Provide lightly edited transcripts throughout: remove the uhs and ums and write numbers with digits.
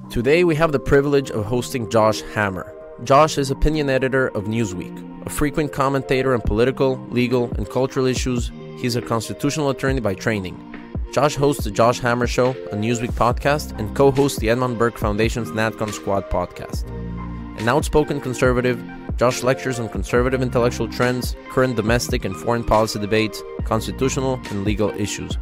Today we have the privilege of hosting Josh Hammer. Josh is opinion editor of Newsweek, a frequent commentator on political, legal, and cultural issues. He's a constitutional attorney by training. Josh hosts the Josh Hammer Show, a Newsweek podcast, and co-hosts the Edmund Burke Foundation's NatCon Squad podcast. An outspoken conservative, Josh lectures on conservative intellectual trends, current domestic and foreign policy debates, constitutional and legal issues.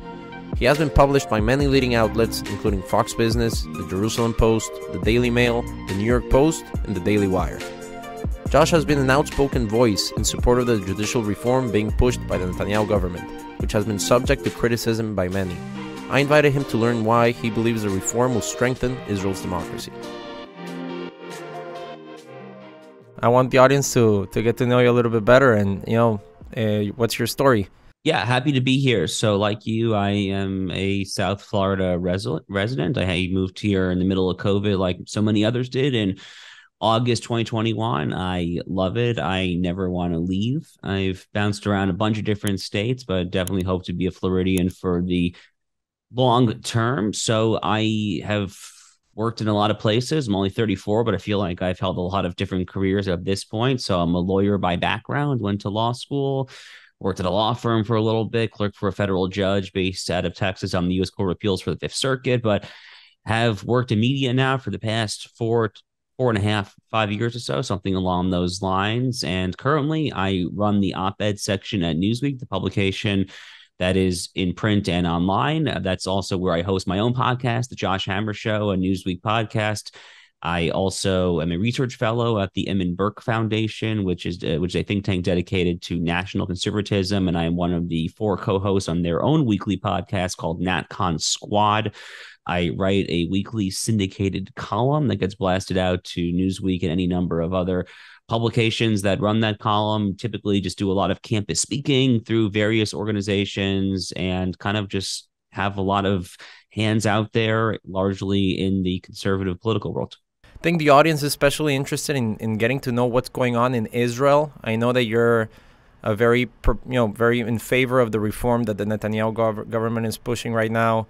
He has been published by many leading outlets, including Fox Business, the Jerusalem Post, the Daily Mail, the New York Post, and the Daily Wire. Josh has been an outspoken voice in support of the judicial reform being pushed by the Netanyahu government, which has been subject to criticism by many. I invited him to learn why he believes the reform will strengthen Israel's democracy. I want the audience to get to know you a little bit better, and what's your story? Yeah, happy to be here. So like you, I am a South Florida resident. I moved here in the middle of COVID like so many others did in August 2021. I love it. I never want to leave. I've bounced around a bunch of different states, but definitely hope to be a Floridian for the long term. So I have worked in a lot of places. I'm only 34, but I feel like I've held a lot of different careers at this point. So I'm a lawyer by background, went to law school, worked at a law firm for a little bit, clerked for a federal judge based out of Texas on the U.S. Court of Appeals for the Fifth Circuit, but have worked in media now for the past 4.5, 5 years or so, something along those lines. And currently I run the op-ed section at Newsweek, the publication that is in print and online. That's also where I host my own podcast, The Josh Hammer Show, a Newsweek podcast. I also am a research fellow at the Edmund Burke Foundation, which is a think tank dedicated to national conservatism, and I am one of the 4 co-hosts on their own weekly podcast called NatCon Squad. I write a weekly syndicated column that gets blasted out to Newsweek and any number of other publications that run that column. Typically just do a lot of campus speaking through various organizations and kind of just have a lot of hands out there, largely in the conservative political world. I think the audience is especially interested in getting to know what's going on in Israel. I know that you're very in favor of the reform that the Netanyahu government is pushing right now.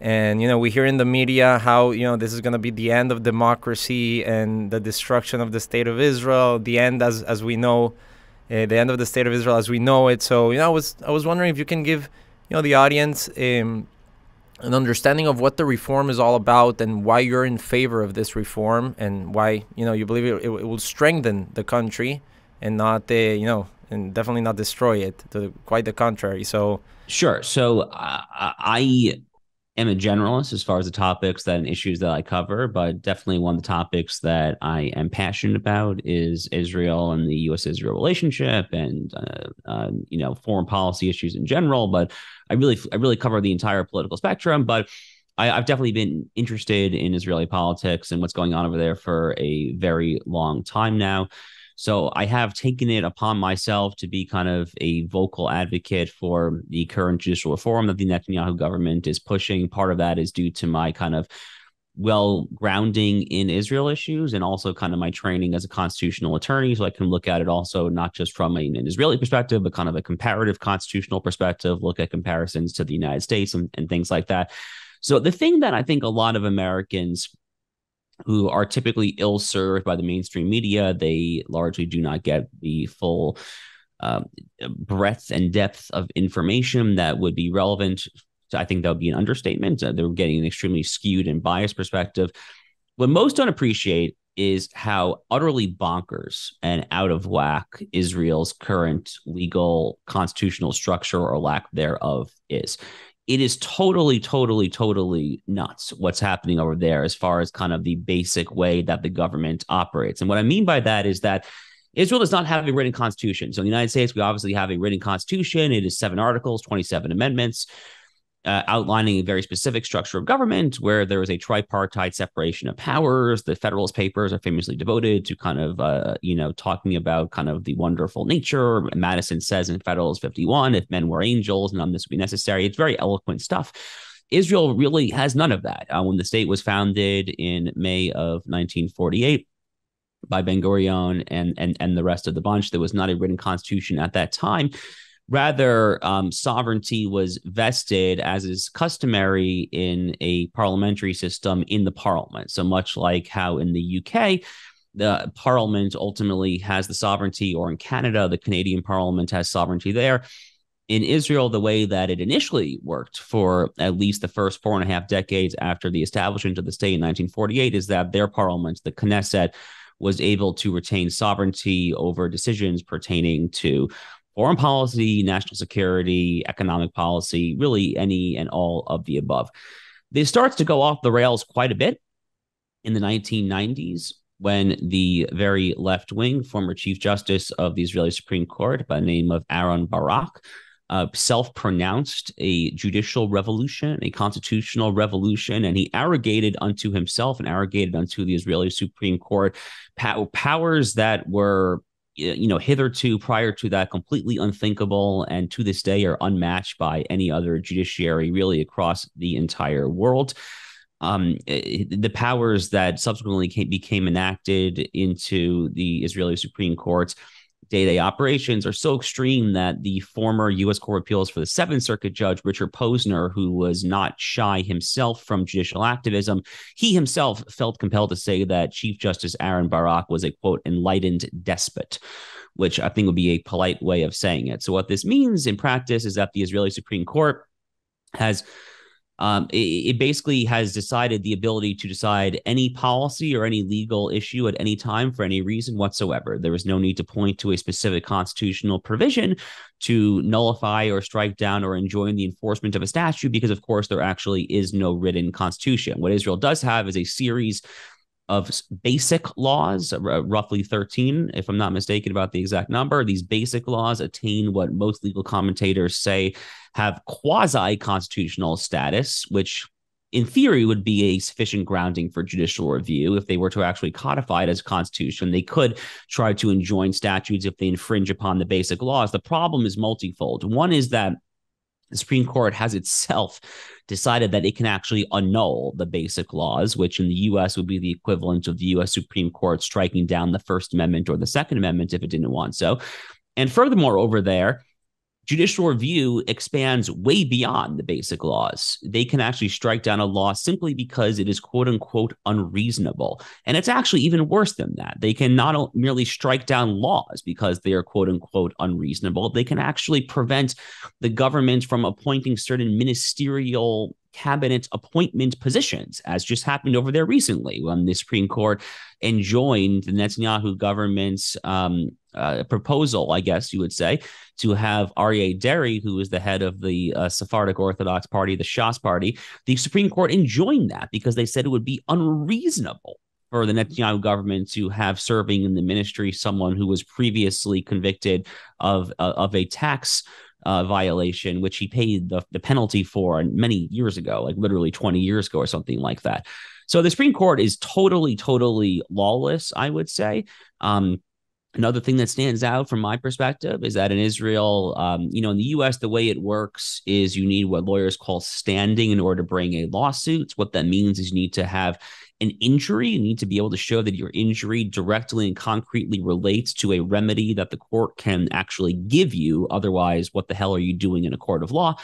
And, we hear in the media how, this is going to be the end of democracy and the destruction of the state of Israel, the end as we know, the end of the state of Israel as we know it. So, I was wondering if you can give, the audience an understanding of what the reform is all about and why you're in favor of this reform and why, you believe it will strengthen the country and not, and definitely not destroy it. Quite the contrary. So, sure. So I am a generalist as far as the topics and issues that I cover, but definitely one of the topics that I am passionate about is Israel and the U.S.-Israel relationship and, foreign policy issues in general. But I really cover the entire political spectrum. But I've definitely been interested in Israeli politics and what's going on over there for a very long time now. So I have taken it upon myself to be kind of a vocal advocate for the current judicial reform that the Netanyahu government is pushing. Part of that is due to my kind of grounding in Israel issues and also kind of my training as a constitutional attorney. So I can look at it also not just from an Israeli perspective, but kind of a comparative constitutional perspective, look at comparisons to the United States and things like that. So the thing that I think a lot of Americans who are typically ill-served by the mainstream media, they largely do not get the full breadth and depth of information that would be relevant. I think that would be an understatement. They're getting an extremely skewed and biased perspective. What most don't appreciate is how utterly bonkers and out of whack Israel's current legal constitutional structure or lack thereof is. It is totally, totally, totally nuts what's happening over there as far as kind of the basic way that the government operates. And what I mean by that is that Israel does not have a written constitution. So in the United States, we obviously have a written constitution. It is 7 articles, 27 amendments, outlining a very specific structure of government where there is a tripartite separation of powers. The Federalist Papers are famously devoted to kind of, talking about kind of the wonderful nature. Madison says in Federalist 51, if men were angels, none of this would be necessary. It's very eloquent stuff. Israel really has none of that. When the state was founded in May of 1948 by Ben-Gurion and the rest of the bunch, there was not a written constitution at that time. Rather, sovereignty was vested, as is customary in a parliamentary system, in the parliament. So much like how in the UK, the parliament ultimately has the sovereignty, or in Canada, the Canadian parliament has sovereignty there. In Israel, the way that it initially worked for at least the first 4.5 decades after the establishment of the state in 1948 is that their parliament, the Knesset, was able to retain sovereignty over decisions pertaining to foreign policy, national security, economic policy, really any and all of the above. This starts to go off the rails quite a bit in the 1990s when the very left-wing former Chief Justice of the Israeli Supreme Court by the name of Aaron Barak self-pronounced a judicial revolution, a constitutional revolution, and he arrogated unto himself and arrogated unto the Israeli Supreme Court powers that were, hitherto, prior to that, completely unthinkable, and to this day are unmatched by any other judiciary really across the entire world. The powers that subsequently became enacted into the Israeli Supreme Court's day-to-day operations are so extreme that the former U.S. Court of Appeals for the Seventh Circuit Judge Richard Posner, who was not shy himself from judicial activism, he himself felt compelled to say that Chief Justice Aaron Barak was a, quote, enlightened despot, which I think would be a polite way of saying it. So what this means in practice is that the Israeli Supreme Court has it basically has decided the ability to decide any policy or any legal issue at any time for any reason whatsoever. There is no need to point to a specific constitutional provision to nullify or strike down or enjoin the enforcement of a statute because, of course, there actually is no written constitution. What Israel does have is a series of basic laws, roughly 13, if I'm not mistaken about the exact number. These basic laws attain what most legal commentators say have quasi-constitutional status, which in theory would be a sufficient grounding for judicial review. If they were to actually codify it as a constitution, they could try to enjoin statutes if they infringe upon the basic laws. The problem is multifold. One is that the Supreme Court has itself decided that it can actually annul the basic laws, which in the U.S. would be the equivalent of the U.S. Supreme Court striking down the First Amendment or the Second Amendment if it didn't want so. And furthermore, over there, judicial review expands way beyond the basic laws. They can actually strike down a law simply because it is, quote unquote, unreasonable. And it's actually even worse than that. They can not merely strike down laws because they are, quote unquote, unreasonable. They can actually prevent the government from appointing certain ministerial cabinet appointment positions, as just happened over there recently when the Supreme Court enjoined the Netanyahu government's proposal, I guess you would say, to have Aryeh Deri, who is the head of the Sephardic Orthodox Party, the Shas Party. The Supreme Court enjoined that because they said it would be unreasonable for the Netanyahu government to have serving in the ministry someone who was previously convicted of a tax violation, which he paid the penalty for many years ago, like literally 20 years ago or something like that. So the Supreme Court is totally lawless, I would say. Another thing that stands out from my perspective is that in Israel, in the U.S., the way it works is you need what lawyers call standing in order to bring a lawsuit. What that means is you need to have an injury. You need to be able to show that your injury directly and concretely relates to a remedy that the court can actually give you. Otherwise, what the hell are you doing in a court of law?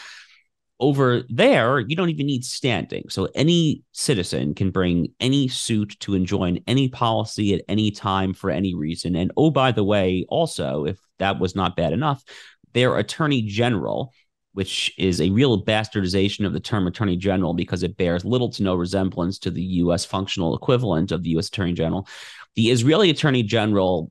Over there, you don't even need standing. So any citizen can bring any suit to enjoin any policy at any time for any reason. And oh, by the way, also, if that was not bad enough, their attorney general, which is a real bastardization of the term attorney general because it bears little to no resemblance to the U.S. functional equivalent of the U.S. attorney general. The Israeli attorney general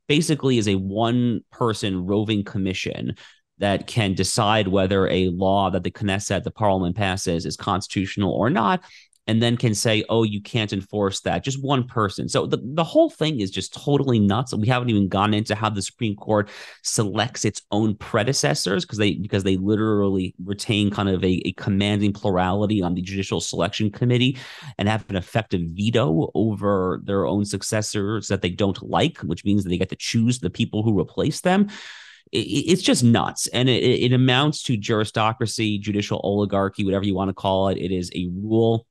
basically is a one-person roving commission that can decide whether a law that the Knesset, the parliament, passes is constitutional or not, and then can say, oh, you can't enforce that. Just one person. So the whole thing is just totally nuts. We haven't even gone into how the Supreme Court selects its own predecessors because they literally retain kind of a commanding plurality on the Judicial Selection Committee and have an effective veto over their own successors that they don't like, which means that they get to choose the people who replace them. It's just nuts. And it amounts to juristocracy, judicial oligarchy, whatever you want to call it. It is a rule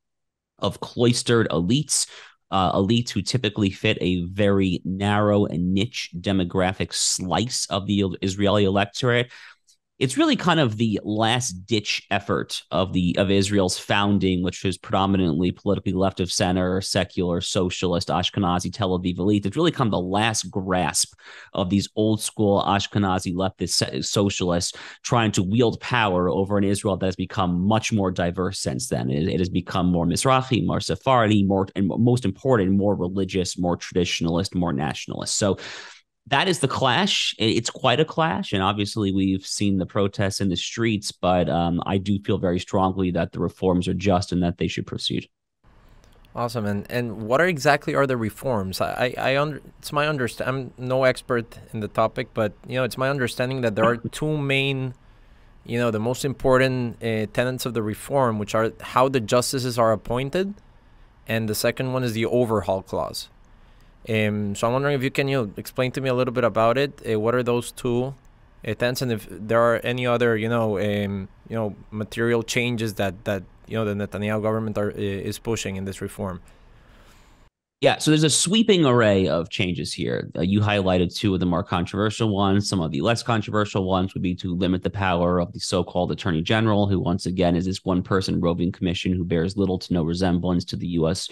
of cloistered elites elites who typically fit a very narrow and niche demographic slice of the Israeli electorate. It's really kind of the last ditch effort of Israel's founding, which was predominantly politically left of center, secular, socialist, Ashkenazi, Tel Aviv elite. It's really kind of the last grasp of these old school Ashkenazi leftist socialists trying to wield power over an Israel that has become much more diverse since then. It has become more Mizrahi, more Sephardi, more, and most important, more religious, more traditionalist, more nationalist. So that is the clash. It's quite a clash. And obviously, we've seen the protests in the streets, but I do feel very strongly that the reforms are just and that they should proceed. Awesome. And what exactly are the reforms? It's my understanding. I'm no expert in the topic, but it's my understanding that there are two main, the most important tenets of the reform, which are how the justices are appointed, and the second one is the overhaul clause. So I'm wondering if you can explain to me a little bit about it. What are those two tenets, and if there are any other material changes that the Netanyahu government is pushing in this reform. Yeah, so there's a sweeping array of changes here. You highlighted two of the more controversial ones. Some of the less controversial ones would be to limit the power of the so-called attorney general, who once again is this one-person roving commission who bears little to no resemblance to the U.S.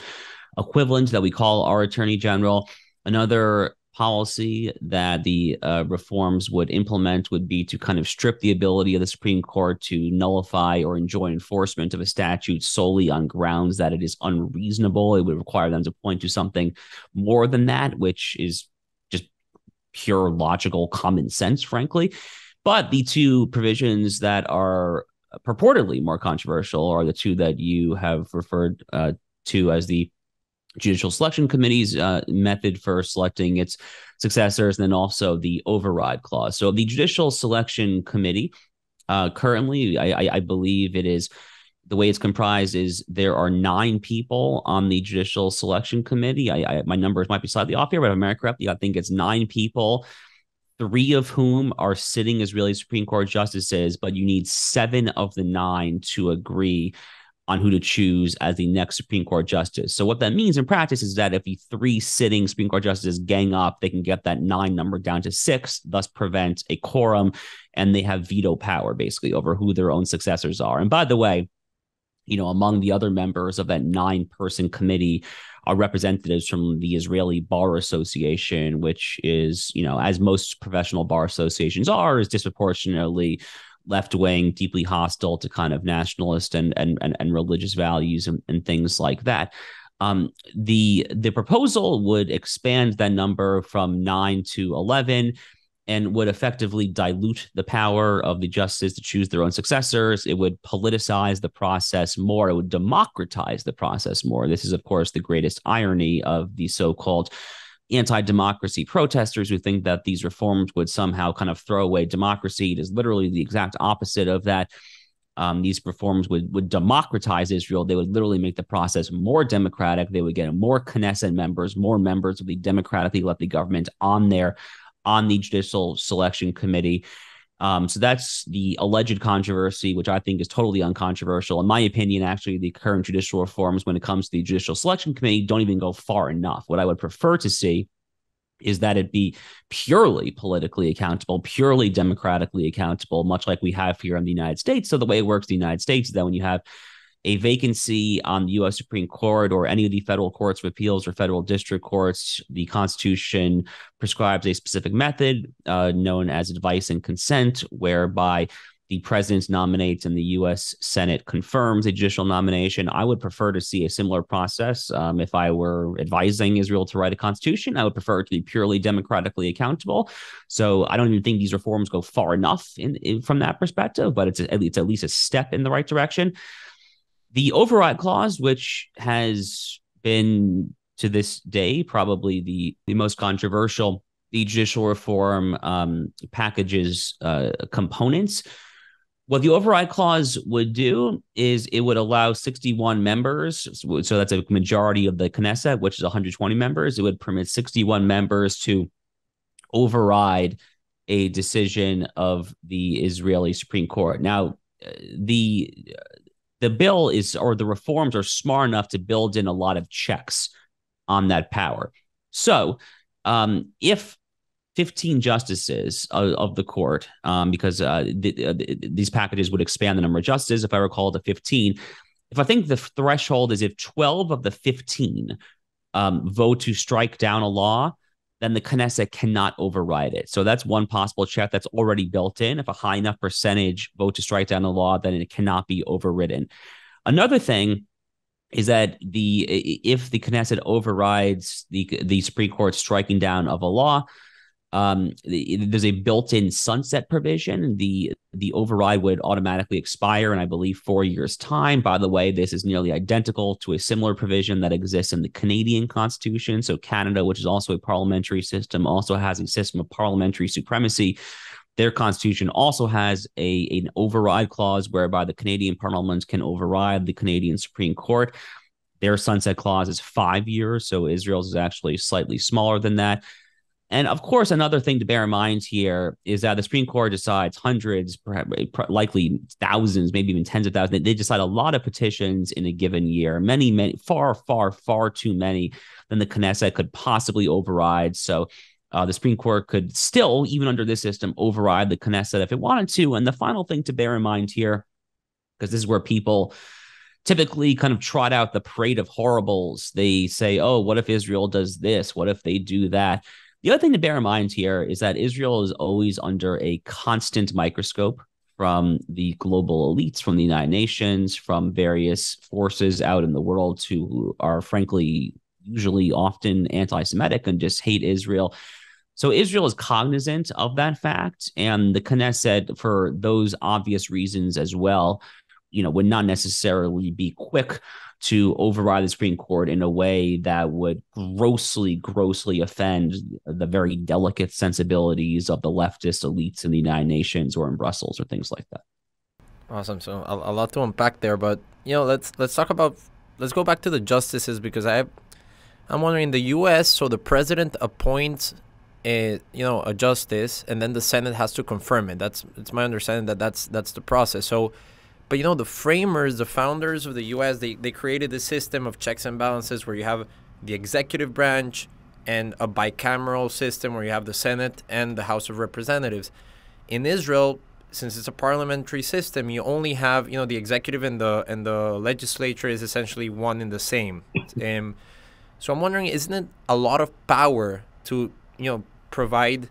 equivalent that we call our attorney general. Another policy that the reforms would implement would be to kind of strip the ability of the Supreme Court to nullify or enjoin enforcement of a statute solely on grounds that it is unreasonable. It would require them to point to something more than that, which is just pure logical common sense, frankly. But the two provisions that are purportedly more controversial are the two that you have referred to as the Judicial Selection Committee's method for selecting its successors, and then also the override clause. So the Judicial Selection Committee, currently, I believe it is, the way it's comprised is there are 9 people on the Judicial Selection Committee. My numbers might be slightly off here, but if I'm correctly, I think it's 9 people, 3 of whom are sitting Israeli Supreme Court justices, but you need 7 of the 9 to agree on who to choose as the next Supreme Court justice. So what that means in practice is that if the 3 sitting Supreme Court justices gang up, they can get that 9 number down to 6, thus prevent a quorum, and they have veto power basically over who their own successors are. And by the way, among the other members of that 9-person committee are representatives from the Israeli Bar Association, which is, as most professional bar associations are, is disproportionately left-wing, deeply hostile to kind of nationalist and religious values and things like that. The proposal would expand that number from 9 to 11 and would effectively dilute the power of the justices to choose their own successors. It would politicize the process more. It would democratize the process more. This is, of course, the greatest irony of the so-called anti-democracy protesters who think that these reforms would somehow kind of throw away democracy. It is literally the exact opposite of that. These reforms would democratize Israel. They would literally make the process more democratic. They would get more Knesset members, more members of the democratically elected government on the Judicial Selection Committee. So that's the alleged controversy, which I think is totally uncontroversial. In my opinion, actually, the current judicial reforms when it comes to the Judicial Selection Committee don't even go far enough. What I would prefer to see is that it be purely politically accountable, purely democratically accountable, much like we have here in the United States. So the way it works in the United States is that when you have a vacancy on the U.S. Supreme Court or any of the federal courts of appeals or federal district courts, the Constitution prescribes a specific method known as advice and consent, whereby the president nominates and the U.S. Senate confirms a judicial nomination. I would prefer to see a similar process. If I were advising Israel to write a constitution, I would prefer it to be purely democratically accountable. So I don't even think these reforms go far enough from that perspective, but it's at least a step in the right direction. The override clause, which has been to this day probably the most controversial, the judicial reform package's components. What the override clause would do is it would allow 61 members, so that's a majority of the Knesset, which is 120 members. It would permit 61 members to override a decision of the Israeli Supreme Court. Now, the bill is, or the reforms are smart enough to build in a lot of checks on that power. So if 15 justices of the court, because these packages would expand the number of justices, if I recall, to 15. If I think the threshold is if 12 of the 15 vote to strike down a law, then the Knesset cannot override it. So that's one possible check that's already built in. If a high enough percentage vote to strike down a law, then it cannot be overridden. Another thing is that if the Knesset overrides the Supreme Court striking down of a law, there's a built-in sunset provision. The override would automatically expire in, I believe, 4 years' time. By the way, this is nearly identical to a similar provision that exists in the Canadian Constitution. So Canada, which is also a parliamentary system, also has a system of parliamentary supremacy. Their constitution also has an override clause whereby the Canadian Parliament can override the Canadian Supreme Court. Their sunset clause is 5 years, so Israel's is actually slightly smaller than that. And of course, another thing to bear in mind here is that the Supreme Court decides hundreds, perhaps likely thousands, maybe even tens of thousands. They decide a lot of petitions in a given year, many, far too many than the Knesset could possibly override. So the Supreme Court could still, even under this system, override the Knesset if it wanted to. And the final thing to bear in mind here, because this is where people typically kind of trot out the parade of horribles. They say, oh, what if Israel does this? What if they do that? The other thing to bear in mind here is that Israel is always under a constant microscope from the global elites, from the United Nations, from various forces out in the world who are, frankly, usually often anti-Semitic and just hate Israel. So Israel is cognizant of that fact, and the Knesset, for those obvious reasons as well, would not necessarily be quick to override the Supreme Court in a way that would grossly offend the very delicate sensibilities of the leftist elites in the United Nations or in Brussels or things like that. Awesome. So a lot to unpack there, but let's go back to the justices, because I'm wondering, in the U.S., so the president appoints a justice, and then the Senate has to confirm it. It's my understanding that's the process. So. But, the framers, the founders of the U.S., they created a system of checks and balances where you have the executive branch and a bicameral system where you have the Senate and the House of Representatives. In Israel, since it's a parliamentary system, you only have, the executive and the legislature is essentially one and the same. So I'm wondering, isn't it a lot of power to, provide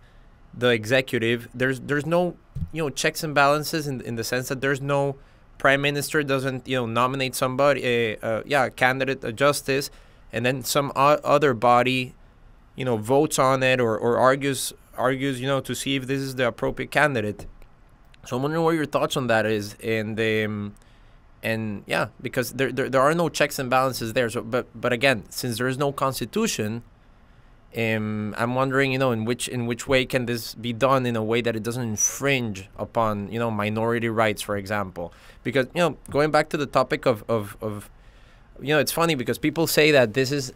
the executive? There's no, checks and balances in the sense that there's no prime minister doesn't, nominate somebody, a candidate, a justice, and then some other body, votes on it or argues, to see if this is the appropriate candidate. So I'm wondering what your thoughts on that is, and because there are no checks and balances there. So, but again, since there is no constitution, I'm wondering, in which way can this be done in a way that it doesn't infringe upon, minority rights, for example? Because, going back to the topic of it's funny because people say that this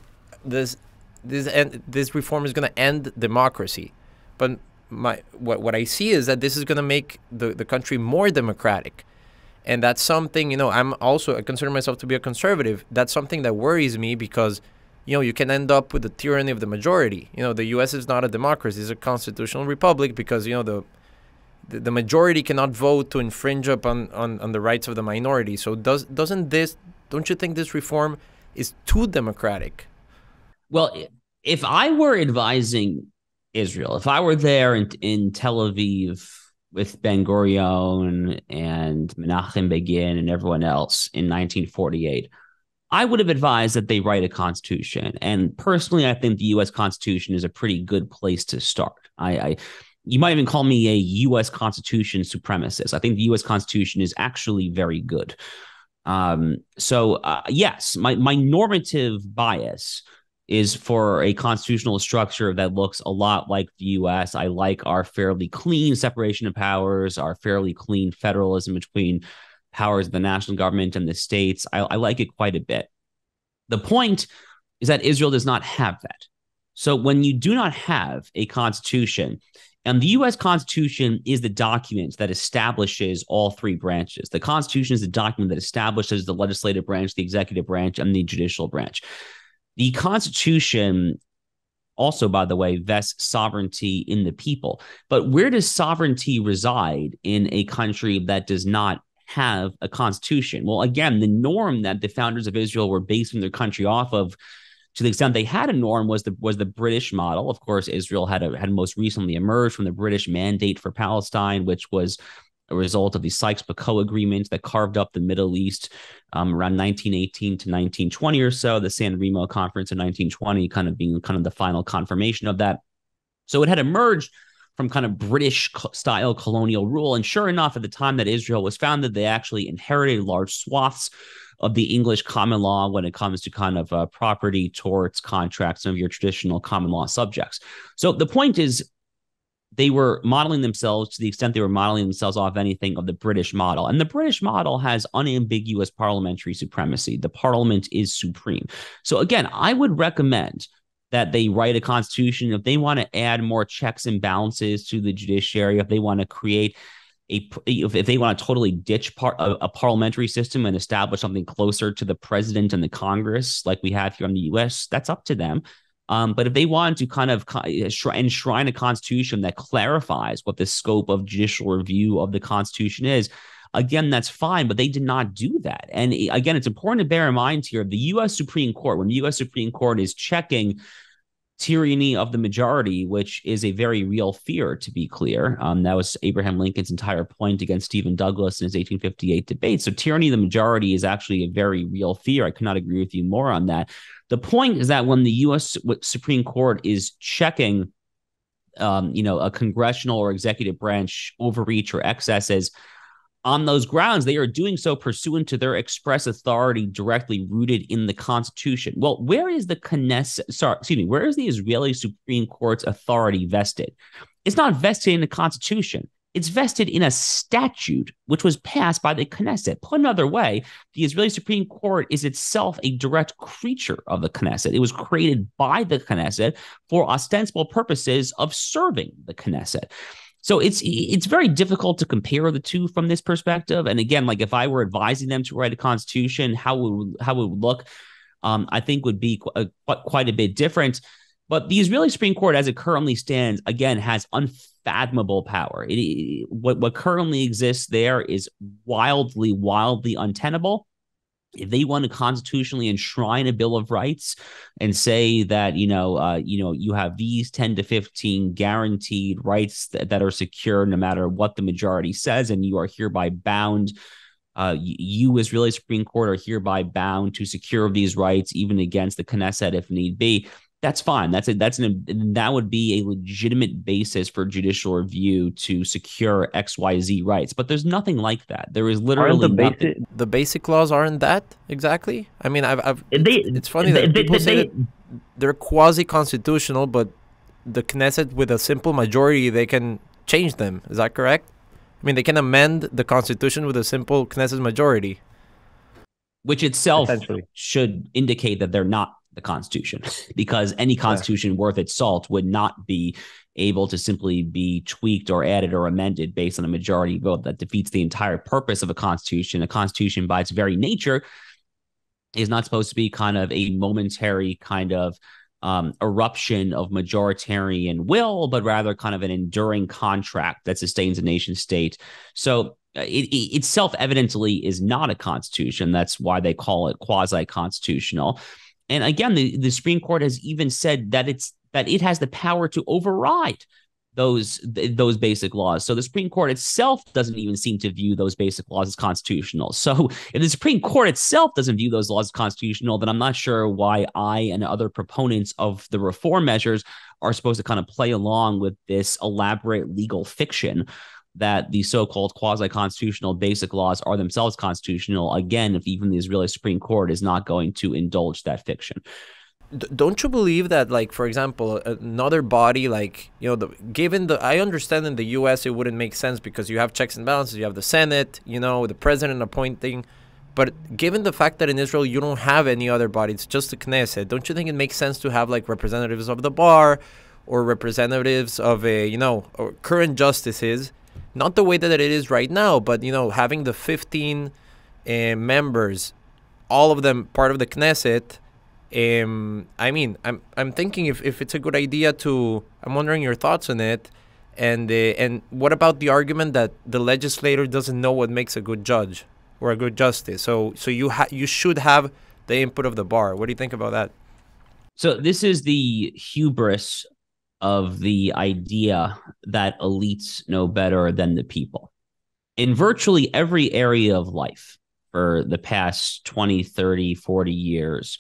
reform is going to end democracy, but what I see is that this is going to make the country more democratic, and that's something. I consider myself to be a conservative. That's something that worries me because. You can end up with the tyranny of the majority. The U.S. is not a democracy; it's a constitutional republic because the majority cannot vote to infringe on the rights of the minority. So don't you think this reform is too democratic? Well, if I were advising Israel, if I were there in Tel Aviv with Ben Gurion and Menachem Begin and everyone else in 1948. I would have advised that they write a constitution. And personally, I think the U.S. Constitution is a pretty good place to start. You might even call me a U.S. Constitution supremacist. I think the U.S. Constitution is actually very good. Yes, my normative bias is for a constitutional structure that looks a lot like the U.S. I like our fairly clean separation of powers, our fairly clean federalism between powers of the national government and the states. I like it quite a bit. The point is that Israel does not have that. So when you do not have a constitution, and the U.S. Constitution is the document that establishes all three branches. The Constitution is the document that establishes the legislative branch, the executive branch, and the judicial branch. The Constitution also, by the way, vests sovereignty in the people. But where does sovereignty reside in a country that does not have a constitution? Well, again, the norm that the founders of Israel were basing their country off of, to the extent they had a norm, was the British model. Of course, Israel had most recently emerged from the British Mandate for Palestine, which was a result of the Sykes-Picot Agreement that carved up the Middle East around 1918 to 1920 or so, the San Remo Conference in 1920 kind of being kind of the final confirmation of that. So it had emerged from kind of British-style colonial rule. And sure enough, at the time that Israel was founded, they actually inherited large swaths of the English common law when it comes to kind of property, torts, contracts, some of your traditional common law subjects. So the point is, they were modeling themselves, to the extent they were modeling themselves off anything, of the British model. And the British model has unambiguous parliamentary supremacy. The parliament is supreme. So again, I would recommend that they write a constitution. If they want to add more checks and balances to the judiciary, if they want to create if they want to totally ditch a parliamentary system and establish something closer to the president and the Congress like we have here in the U.S., that's up to them. But if they want to kind of enshrine a constitution that clarifies what the scope of judicial review of the Constitution is, again, that's fine, but they did not do that. And again, it's important to bear in mind here, the U.S. Supreme Court, when the U.S. Supreme Court is checking tyranny of the majority, which is a very real fear, to be clear. That was Abraham Lincoln's entire point against Stephen Douglas in his 1858 debate. So tyranny of the majority is actually a very real fear. I cannot agree with you more on that. The point is that when the U.S. Supreme Court is checking, a congressional or executive branch overreach or excesses, on those grounds, they are doing so pursuant to their express authority directly rooted in the Constitution. Well, where is the where is the Israeli Supreme Court's authority vested? It's not vested in the Constitution. It's vested in a statute which was passed by the Knesset. Put another way, the Israeli Supreme Court is itself a direct creature of the Knesset. It was created by the Knesset for ostensible purposes of serving the Knesset. So it's very difficult to compare the two from this perspective. And again, like if I were advising them to write a constitution, how it would look, I think would be quite a bit different. But the Israeli Supreme Court, as it currently stands, again, has unfathomable power. What currently exists there is wildly untenable. If they want to constitutionally enshrine a Bill of Rights and say that, you have these 10 to 15 guaranteed rights that are secure no matter what the majority says, and you are hereby bound, you, Israeli Supreme Court, are hereby bound to secure these rights even against the Knesset if need be. That's fine. That would be a legitimate basis for judicial review to secure XYZ rights. But there's nothing like that. There is literally nothing. The basic laws aren't that exactly. I mean, it's funny that people say that they're quasi-constitutional, but the Knesset, with a simple majority, they can change them. Is that correct? I mean, they can amend the Constitution with a simple Knesset majority, which itself should indicate that they're not the Constitution, because any Constitution worth its salt would not be able to simply be tweaked or added or amended based on a majority vote. That defeats the entire purpose of a Constitution. A Constitution, by its very nature, is not supposed to be kind of a momentary kind of eruption of majoritarian will, but rather kind of an enduring contract that sustains a nation state. So it self-evidently is not a constitution. That's why they call it quasi-constitutional. And again, the Supreme Court has even said that it has the power to override those basic laws. So the Supreme Court itself doesn't even seem to view those basic laws as constitutional. So if the Supreme Court itself doesn't view those laws as constitutional, then I'm not sure why I and other proponents of the reform measures are supposed to kind of play along with this elaborate legal fiction that the so-called quasi-constitutional basic laws are themselves constitutional, again, if even the Israeli Supreme Court is not going to indulge that fiction. Don't you believe that, like, for example, another body, like, I understand in the U.S. it wouldn't make sense because you have checks and balances, you have the Senate, the president appointing, but given the fact that in Israel you don't have any other body, it's just the Knesset, don't you think it makes sense to have, like, representatives of the bar or representatives of or current justices? Not the way that it is right now, but, having the 15 members, all of them part of the Knesset, I mean, I'm thinking if it's a good idea to. I'm wondering your thoughts on it, and what about the argument that the legislator doesn't know what makes a good judge or a good justice? So you should have the input of the bar. What do you think about that? So this is the hubris of the idea that elites know better than the people. In virtually every area of life for the past 20, 30, 40 years,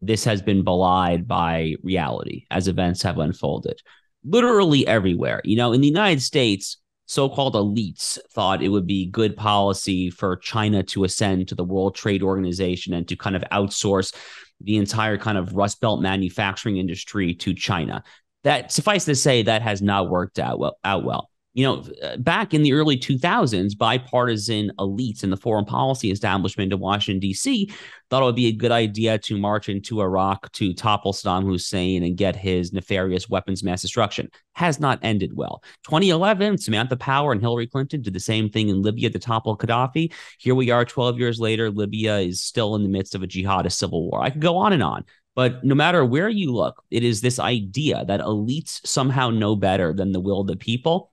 this has been belied by reality as events have unfolded. Literally everywhere. You know, in the United States, so-called elites thought it would be good policy for China to ascend to the World Trade Organization and to kind of outsource the entire kind of Rust Belt manufacturing industry to China. That, suffice to say, that has not worked out well. You know, back in the early 2000s, bipartisan elites in the foreign policy establishment in Washington, D.C., thought it would be a good idea to march into Iraq to topple Saddam Hussein and get his nefarious weapons mass destruction. Has not ended well. 2011, Samantha Power and Hillary Clinton did the same thing in Libya to topple Gaddafi. Here we are 12 years later. Libya is still in the midst of a jihadist civil war. I could go on and on. But no matter where you look, it is this idea that elites somehow know better than the will of the people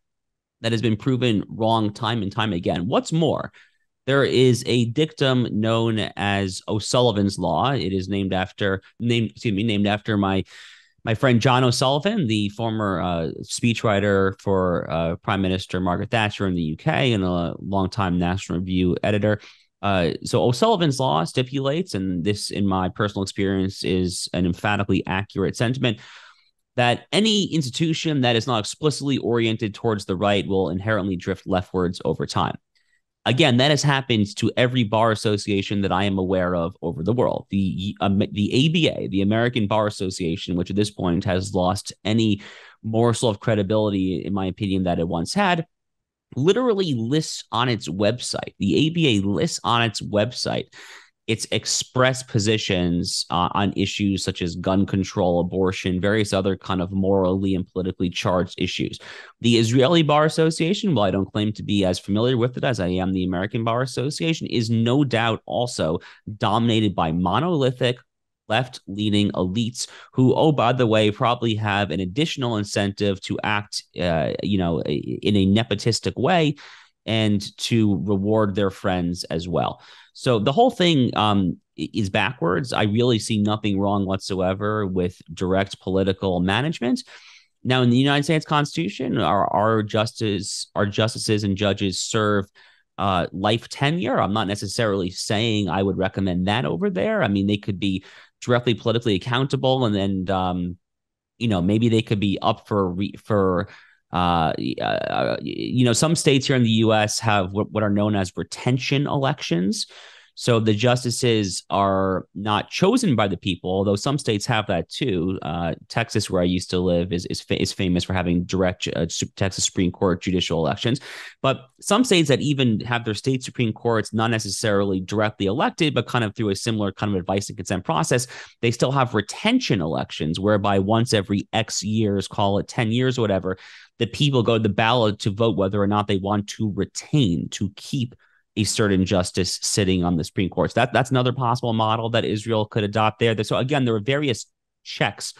that has been proven wrong time and time again. What's more, there is a dictum known as OSullivans Law. It is named after my friend John O'Sullivan, the former speechwriter for Prime Minister Margaret Thatcher in the UK and a longtime National Review editor. So O'Sullivan's Law stipulates, and this in my personal experience is an emphatically accurate sentiment, that any institution that is not explicitly oriented towards the right will inherently drift leftwards over time. Again, that has happened to every bar association that I am aware of over the world. The ABA, the American Bar Association, which at this point has lost any morsel of credibility, in my opinion, that it once had, literally lists on its website. The ABA lists on its website its express positions on issues such as gun control, abortion, various other kind of morally and politically charged issues. The Israeli Bar Association, while I don't claim to be as familiar with it as I am the American Bar Association, is no doubt also dominated by monolithic left-leaning elites who, oh, by the way, probably have an additional incentive to act, in a nepotistic way and to reward their friends as well. So the whole thing is backwards. I really see nothing wrong whatsoever with direct political management. Now, in the United States Constitution, our justices and judges serve life tenure. I'm not necessarily saying I would recommend that over there. I mean, they could be directly politically accountable, and then maybe they could be up for some states here in the U.S. have what are known as retention elections. So the justices are not chosen by the people, although some states have that too. Texas, where I used to live, is famous for having direct Texas Supreme Court judicial elections. But some states that even have their state Supreme Courts not necessarily directly elected, but kind of through a similar kind of advice and consent process, they still have retention elections, whereby once every X years, call it 10 years or whatever, the people go to the ballot to vote whether or not they want to retain, to keep a certain justice sitting on the Supreme Court. So that's another possible model that Israel could adopt there. So again, there are various checks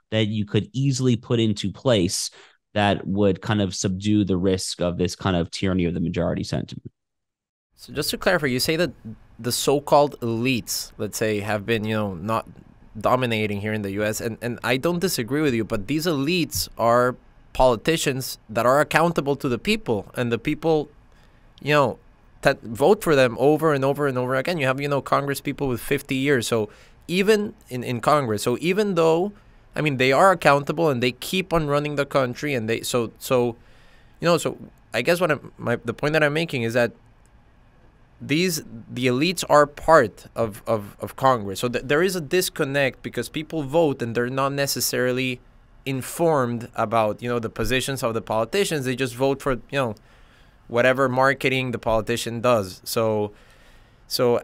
that you could easily put into place that would kind of subdue the risk of this kind of tyranny of the majority sentiment. So just to clarify, you say that the so-called elites, let's say, have been, not dominating here in the U.S., and I don't disagree with you, but these elites are politicians that are accountable to the people, and the people, that vote for them over and over and over again. You have, Congress people with 50 years. So even in Congress, so even though, they are accountable and they keep on running the country, and so I guess the point that I'm making is that the elites are part of Congress. So there is a disconnect because people vote and they're not necessarily informed about, the positions of the politicians. They just vote for, whatever marketing the politician does. So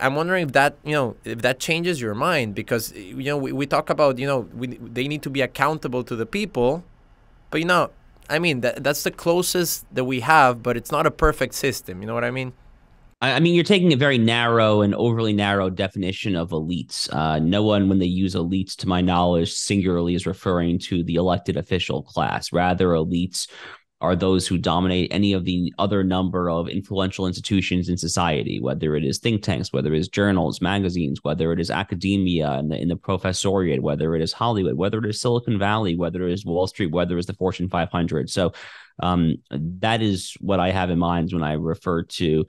I'm wondering if that changes your mind, because we talk about they need to be accountable to the people, but that's the closest that we have, but it's not a perfect system. You know what I mean? I mean, you're taking a very narrow and overly narrow definition of elites. No one, when they use elites, to my knowledge, singularly is referring to the elected official class. Rather, elites are those who dominate any of the other number of influential institutions in society, whether it is think tanks, whether it is journals, magazines, whether it is academia in the professoriate, whether it is Hollywood, whether it is Silicon Valley, whether it is Wall Street, whether it is the Fortune 500. So that is what I have in mind when I refer to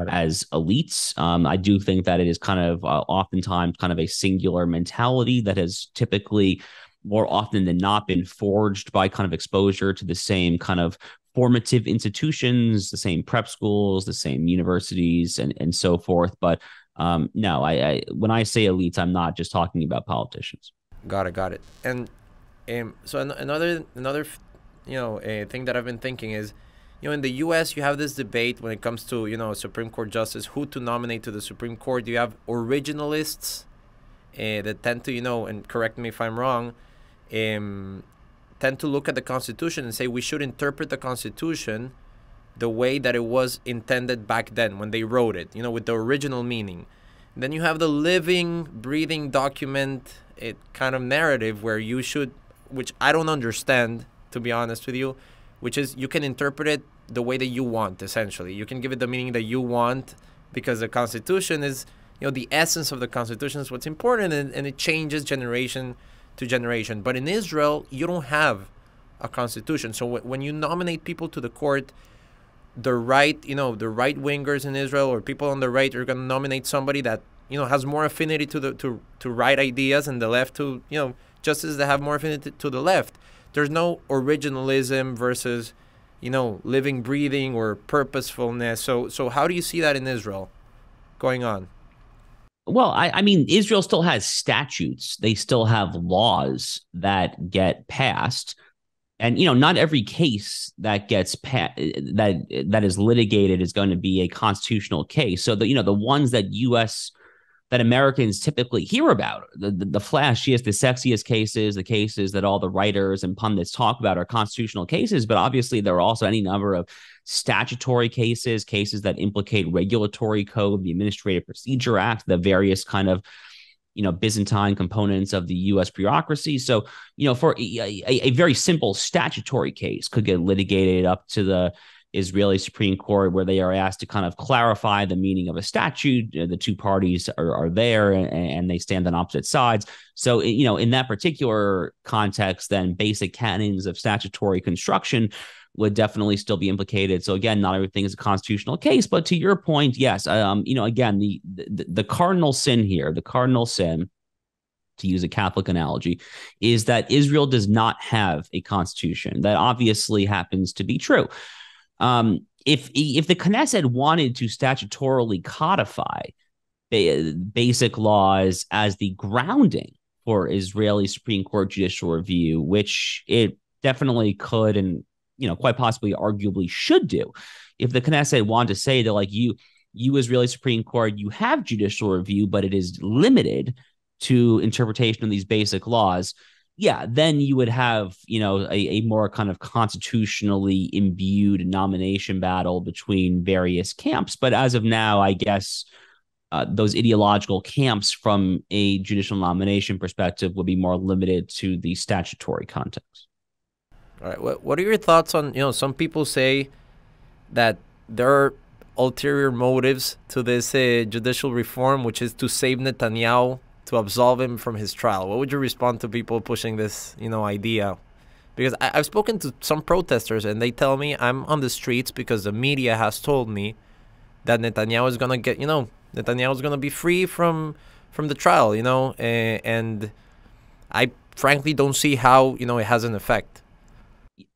as elites. I do think that it is kind of oftentimes kind of a singular mentality that has typically more often than not been forged by kind of exposure to the same kind of formative institutions, the same prep schools, the same universities, and so forth. But no, I when I say elites, I'm not just talking about politicians. Got it. And so another thing that I've been thinking is, in the U.S. you have this debate when it comes to a Supreme Court justice, who to nominate to the Supreme Court. You have originalists that tend to and correct me if I'm wrong, tend to look at the Constitution and say we should interpret the Constitution the way that it was intended back then when they wrote it, with the original meaning. And then you have the living, breathing document, kind of narrative where you should, which I don't understand, to be honest with you, which is you can interpret it the way that you want, essentially. You can give it the meaning that you want because the Constitution is, the essence of the Constitution is what's important, and it changes generation to generation. But in Israel, you don't have a constitution. So when you nominate people to the court, the right wingers in Israel or people on the right are going to nominate somebody that has more affinity to right ideas, and the left to justices that have more affinity to the left. There's no originalism versus living, breathing, or purposefulness. So how do you see that in Israel going on? Well, I mean, Israel still has statutes. They still have laws that get passed. And, not every case that gets that is litigated is going to be a constitutional case. So the ones that Americans typically hear about, the flashiest, the sexiest cases, the cases that all the writers and pundits talk about are constitutional cases. But obviously, there are also any number of statutory cases that implicate regulatory code, the Administrative Procedure Act, the various kind of Byzantine components of the U.S. bureaucracy. So, for a very simple statutory case could get litigated up to the Israeli Supreme Court, where they are asked to kind of clarify the meaning of a statute. The two parties are there and they stand on opposite sides. So, in that particular context, then basic canons of statutory construction would definitely still be implicated. So again, not everything is a constitutional case, but to your point, yes, again, the cardinal sin here, to use a Catholic analogy, is that Israel does not have a constitution. That obviously happens to be true. If the Knesset wanted to statutorily codify basic laws as the grounding for Israeli Supreme Court judicial review, which it definitely could and quite possibly arguably should do, if the Knesset wanted to say that, like, you Israeli Supreme Court, you have judicial review, but it is limited to interpretation of these basic laws, yeah, then you would have, a more kind of constitutionally imbued nomination battle between various camps. But as of now, I guess those ideological camps from a judicial nomination perspective would be more limited to the statutory context. All right. What are your thoughts on, some people say that there are ulterior motives to this judicial reform, which is to save Netanyahu, to absolve him from his trial. What would you respond to people pushing this, idea? Because I've spoken to some protesters and they tell me I'm on the streets because the media has told me that Netanyahu is going to get, Netanyahu is going to be free from the trial, and I frankly don't see how, it has an effect.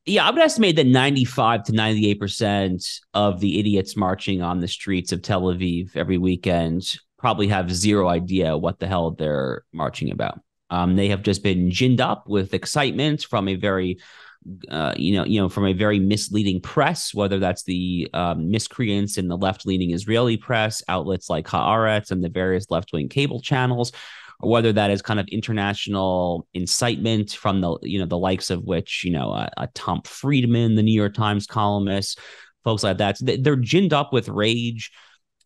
Yeah, I would estimate that 95 to 98% of the idiots marching on the streets of Tel Aviv every weekend probably have zero idea what the hell they're marching about. They have just been ginned up with excitement from a very, from a very misleading press, whether that's the miscreants in the left-leaning Israeli press, outlets like Haaretz and the various left-wing cable channels, or whether that is kind of international incitement from the likes of which, a Tom Friedman, the New York Times columnist, folks like that. So they're ginned up with rage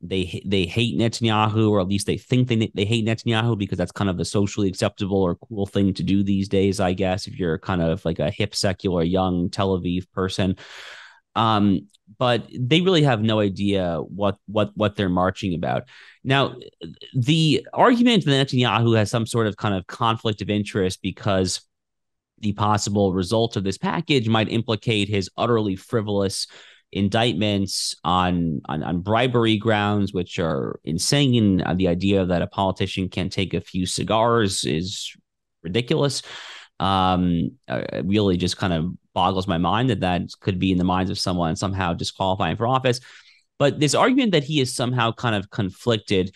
They hate Netanyahu, or at least they think they hate Netanyahu because that's kind of the socially acceptable or cool thing to do these days, I guess, if you're kind of like a hip, secular, young Tel Aviv person. But they really have no idea what they're marching about. Now, the argument that Netanyahu has some sort of kind of conflict of interest because the possible result of this package might implicate his utterly frivolous indictments on bribery grounds, which are insane. The idea that a politician can take a few cigars is ridiculous. Really just kind of boggles my mind that could be in the minds of someone somehow disqualifying for office. But this argument that he is somehow kind of conflicted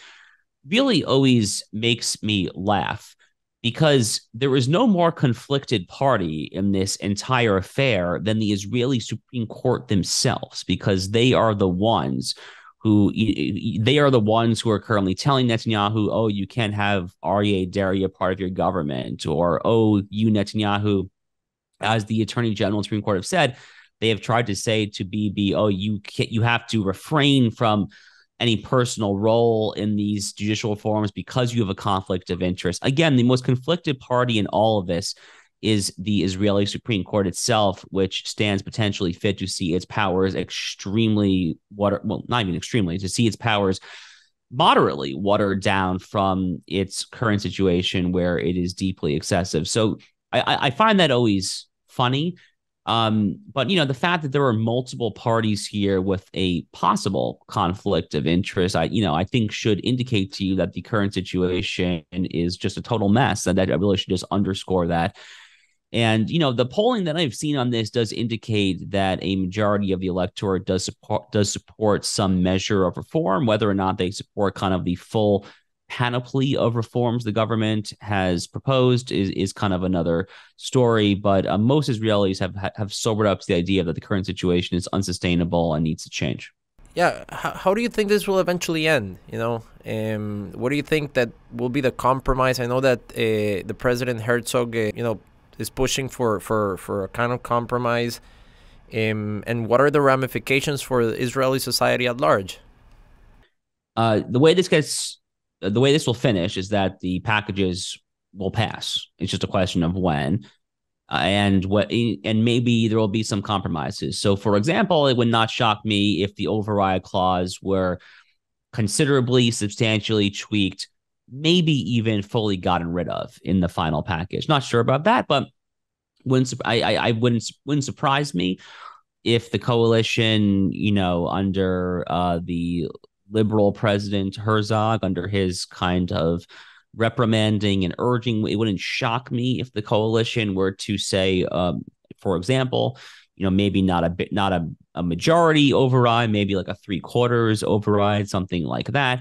really always makes me laugh, because there is no more conflicted party in this entire affair than the Israeli Supreme Court themselves, because they are the ones who are currently telling Netanyahu, oh, you can't have Aryeh Deri a part of your government, or, oh, you, Netanyahu, as the Attorney General and Supreme Court have said, they have tried to say to Bibi, oh, you have to refrain from any personal role in these judicial reforms because you have a conflict of interest. Again, the most conflicted party in all of this is the Israeli Supreme Court itself, which stands potentially fit to see its powers to see its powers moderately watered down from its current situation where it is deeply excessive. So I find that always funny. But, the fact that there are multiple parties here with a possible conflict of interest, I think should indicate to you that the current situation is just a total mess, and that I really should just underscore that. And, the polling that I've seen on this does indicate that a majority of the electorate does support some measure of reform. Whether or not they support kind of the full panoply of reforms the government has proposed is kind of another story. But most Israelis have sobered up to the idea that the current situation is unsustainable and needs to change. Yeah, how do you think this will eventually end? What do you think that will be the compromise? I know that the President Herzog, is pushing for a kind of compromise. And what are the ramifications for Israeli society at large? The way this will finish is that the packages will pass. It's just a question of when, and maybe there will be some compromises. So, for example, it would not shock me if the override clause were considerably, substantially tweaked, maybe even fully gotten rid of in the final package. Not sure about that, but wouldn't surprise me if the coalition, under the liberal President Herzog, under his kind of reprimanding and urging, it wouldn't shock me if the coalition were to say, for example, maybe not a majority override, maybe like a 3/4 override, something like that.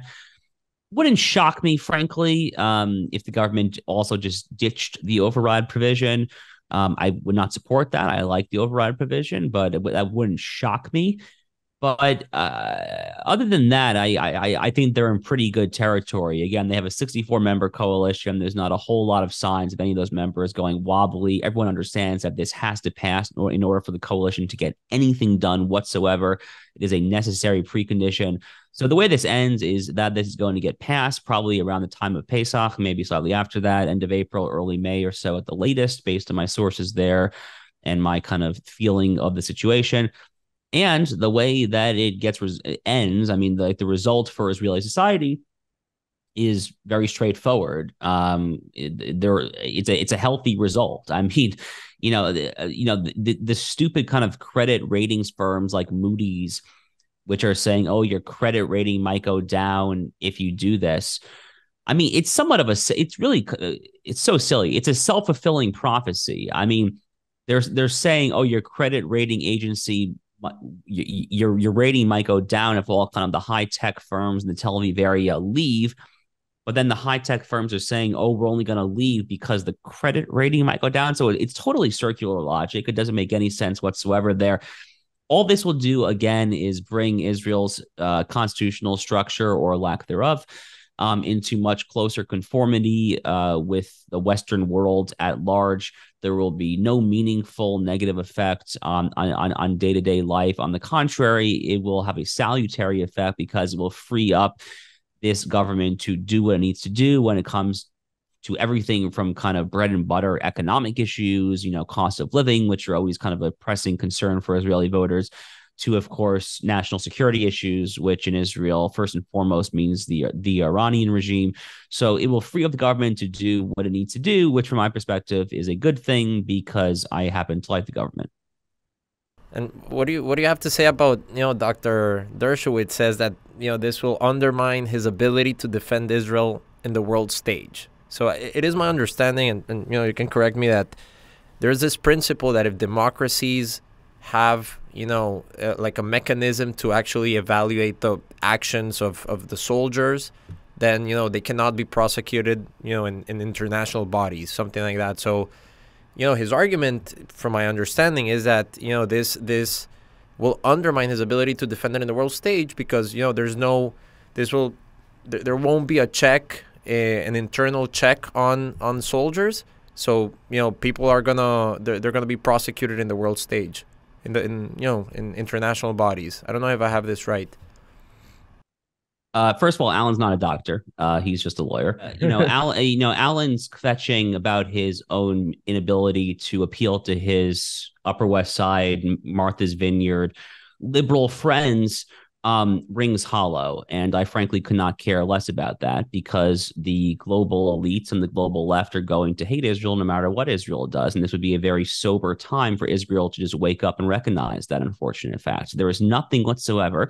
Wouldn't shock me, frankly, if the government also just ditched the override provision. I would not support that. I like the override provision, but that wouldn't shock me. But other than that, I think they're in pretty good territory. Again, they have a 64-member coalition. There's not a whole lot of signs of any of those members going wobbly. Everyone understands that this has to pass in order for the coalition to get anything done whatsoever. It is a necessary precondition. So the way this ends is that this is going to get passed probably around the time of Pesach, maybe slightly after that, end of April, early May or so at the latest, based on my sources there and my kind of feeling of the situation. And the way that it ends, I mean, the result for Israeli society is very straightforward. It's a healthy result. I mean, the stupid kind of credit ratings firms like Moody's, which are saying, oh, your credit rating might go down if you do this. I mean, it's somewhat of it's so silly. It's a self-fulfilling prophecy. I mean, they're saying, oh, your credit rating agency, your rating might go down if all kind of the high-tech firms in the Tel Aviv area leave. But then the high-tech firms are saying, oh, we're only going to leave because the credit rating might go down. So it's totally circular logic. It doesn't make any sense whatsoever there. All this will do, again, is bring Israel's constitutional structure, or lack thereof, into much closer conformity with the Western world at large. There will be no meaningful negative effect on day-to-day life. On the contrary, it will have a salutary effect because it will free up this government to do what it needs to do when it comes to everything from kind of bread and butter economic issues, cost of living, which are always kind of a pressing concern for Israeli voters, to, of course, national security issues, which in Israel, first and foremost, means the Iranian regime. So it will free up the government to do what it needs to do, which from my perspective is a good thing because I happen to like the government. And what do you have to say about, Dr. Dershowitz says that, this will undermine his ability to defend Israel in the world stage. So it is my understanding, and you can correct me, that there's this principle that if democracies have, like a mechanism to actually evaluate the actions of the soldiers, then, they cannot be prosecuted, in international bodies, something like that. So, his argument, from my understanding, is that, this will undermine his ability to defend it in the world stage because, there won't be a check, an internal check on soldiers. So, people are they're gonna be prosecuted in the world stage, in international bodies. I don't know if I have this right. First of all, Alan's not a doctor. He's just a lawyer. Alan's fetching about his own inability to appeal to his Upper West Side, Martha's Vineyard liberal friends rings hollow. And I frankly could not care less about that because the global elites and the global left are going to hate Israel no matter what Israel does. And this would be a very sober time for Israel to just wake up and recognize that unfortunate fact. There is nothing whatsoever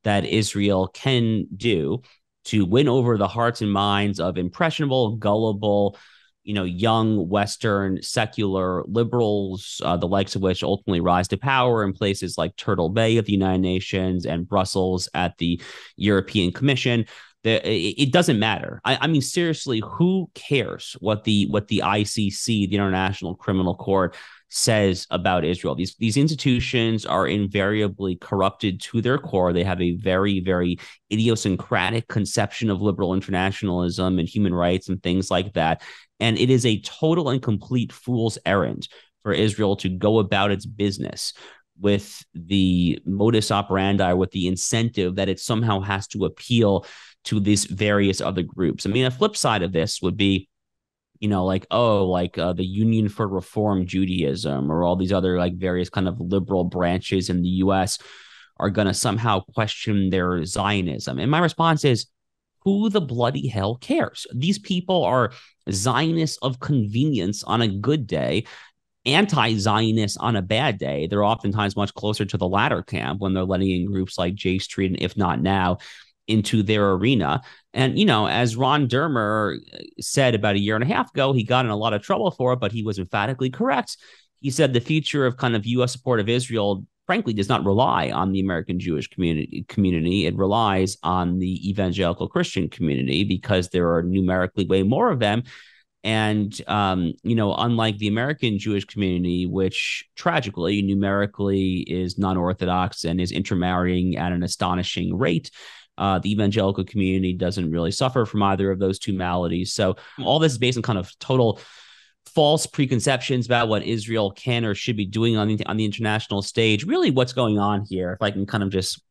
that Israel can do to win over the hearts and minds of impressionable, gullible, young Western secular liberals, the likes of which ultimately rise to power in places like Turtle Bay at the United Nations and Brussels at the European Commission. It doesn't matter. I mean, seriously, who cares what the ICC, the International Criminal Court, says about Israel? These institutions are invariably corrupted to their core. They have a very, very idiosyncratic conception of liberal internationalism and human rights and things like that. And it is a total and complete fool's errand for Israel to go about its business with the modus operandi, with the incentive that it somehow has to appeal to these various other groups. I mean, a flip side of this would be, the Union for Reform Judaism or all these other various kind of liberal branches in the U.S. are going to somehow question their Zionism. And my response is, who the bloody hell cares? These people are Zionists of convenience on a good day, anti-Zionists on a bad day. They're oftentimes much closer to the latter camp when they're letting in groups like J Street and If Not Now into their arena. And, as Ron Dermer said about a year and a half ago, he got in a lot of trouble for it, but he was emphatically correct. He said the future of kind of U.S. support of Israel, frankly, does not rely on the American Jewish community. It relies on the evangelical Christian community because there are numerically way more of them. And, unlike the American Jewish community, which tragically, numerically is non-Orthodox and is intermarrying at an astonishing rate, the evangelical community doesn't really suffer from either of those two maladies. So all this is based on kind of total false preconceptions about what Israel can or should be doing on the international stage. Really, what's going on here, if I can kind of just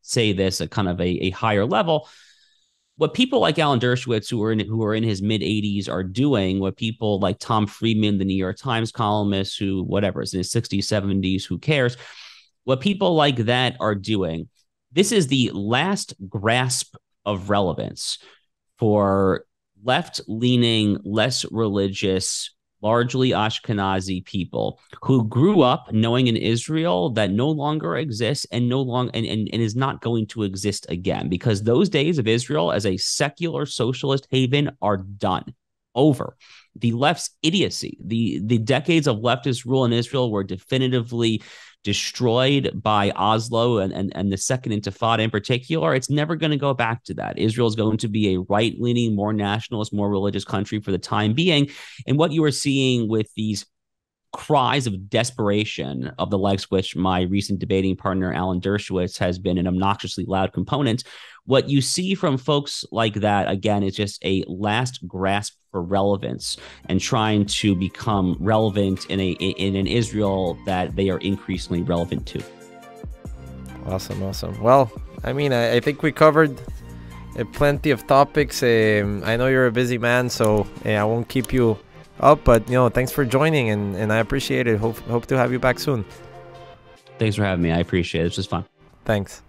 say this at kind of a higher level, what people like Alan Dershowitz, who are in his mid-80s, are doing, what people like Tom Friedman, the New York Times columnist, who whatever is in his 60s, 70s, who cares, what people like that are doing, this is the last grasp of relevance for left-leaning, less religious, largely Ashkenazi people who grew up knowing an Israel that no longer exists and is not going to exist again, because those days of Israel as a secular socialist haven are done, over. The left's idiocy, the decades of leftist rule in Israel were definitively destroyed by Oslo and the Second Intifada in particular. It's never going to go back to that. Israel is going to be a right-leaning, more nationalist, more religious country for the time being. And what you are seeing with these cries of desperation of the likes which my recent debating partner, Alan Dershowitz, has been an obnoxiously loud component. What you see from folks like that, again, is just a last grasp for relevance and trying to become relevant in an Israel that they are increasingly relevant to. Awesome. Well, I mean, I think we covered plenty of topics. I know you're a busy man, so I won't keep you up, but thanks for joining, and I appreciate it. Hope to have you back soon. Thanks for having me. I appreciate it. This was fun. Thanks.